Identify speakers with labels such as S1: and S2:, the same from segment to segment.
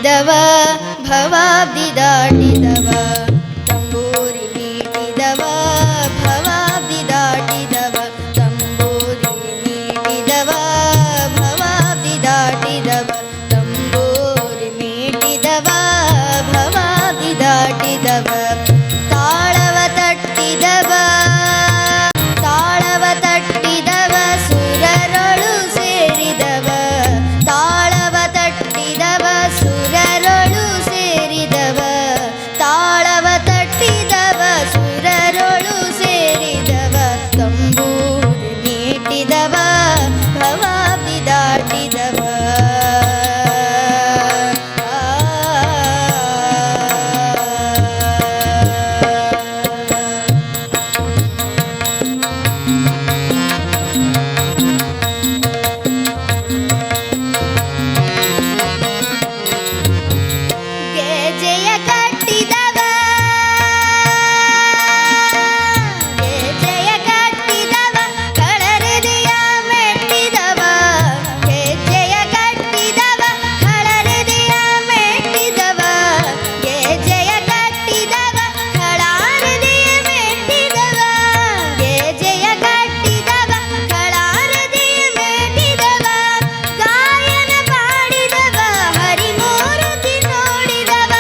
S1: ಮೀಟಿದವ ಭವಾಬ್ದಿ ದಾಟಿದವ ತಂಬೂರಿ ಮೀಟಿದವ ಭವಾಬ್ದಿ ದಾಟಿದವ ತಂಬೂರಿ ಮೀಟಿದವ ಭವಾಬ್ದಿ ದಾಟಿದವ ತಂಬೂರಿ ಮೀಟಿದವ ಭವಾಬ್ದಿ ದಾಟಿದವ ತಾಳವ ತಟ್ಟಿದವ ತಾಳವ ತಟ್ಟಿದವ ಸುರರೊಳು ಸೇರಿದವ ತಾಳವ ತಟ್ಟಿದವ ಸುರರೊಳು ಸೇರಿದವ ತಾಳವ ತಟ್ಟಿದವ ಸುರರೊಳು ಸೇರಿದವ ತಂಬೂರಿ ಮೀಟಿದವ ಭವಾಬ್ದಿ ದಾಟಿದವ ಗೆಜೆಯ ಕಟ್ಟಿದವ ಗೆಜೆಯ ಕಟ್ಟಿದವ ಕಳರೆದೆಯ ಮೆಟ್ಟಿದವ ಗೆಜೆಯ ಕಟ್ಟಿದವ ಕಳರೆದೆಯ ಮೆಟ್ಟಿದವ ಗೆಜೆಯ ಕಟ್ಟಿದವ ಕಳಾರದೆಯ ಮೆಟ್ಟಿದವ ಗೆಜೆಯ ಕಟ್ಟಿದವ ಕಳಾರದೆಯ ಮೆಟ್ಟಿದವ ಗಾಯನ ಪಾಡಿದವ ಹರಿಮೂರ್ತಿ ನೋಡಿದವ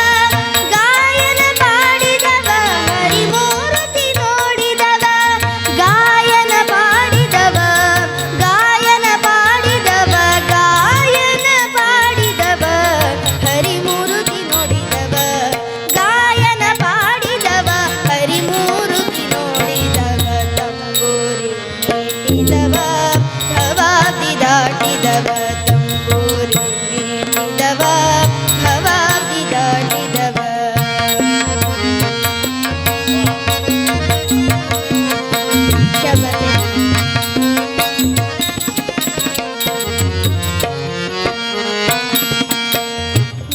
S1: ಗಾಯನ ಪಾಡಿದವ ಹರಿಮೂರ್ತಿ ನೋಡಿದವ ಗಾಯನ ಪಾಡಿದವ ಗಾಯನ ಪಾಡಿದವ ಗಾಯನ ಪಾಡಿದವ ಹರಿಮೂರ್ತಿ ನೋಡಿದವ ಗಾಯನ ಪಾಡಿದವ ಹರಿಮೂರ್ತಿ ನೋಡಿದವ ತಂಬೂರಿ ಮೀಟಿದವ ಭವಾಬ್ದಿ ದಾಟಿದವ ತಂಬೂರಿ ಮೀಟಿದವ ಭವಾಬ್ದಿ ದಾಟಿದವ ಶಬನೆ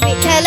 S1: ವಿಠಲ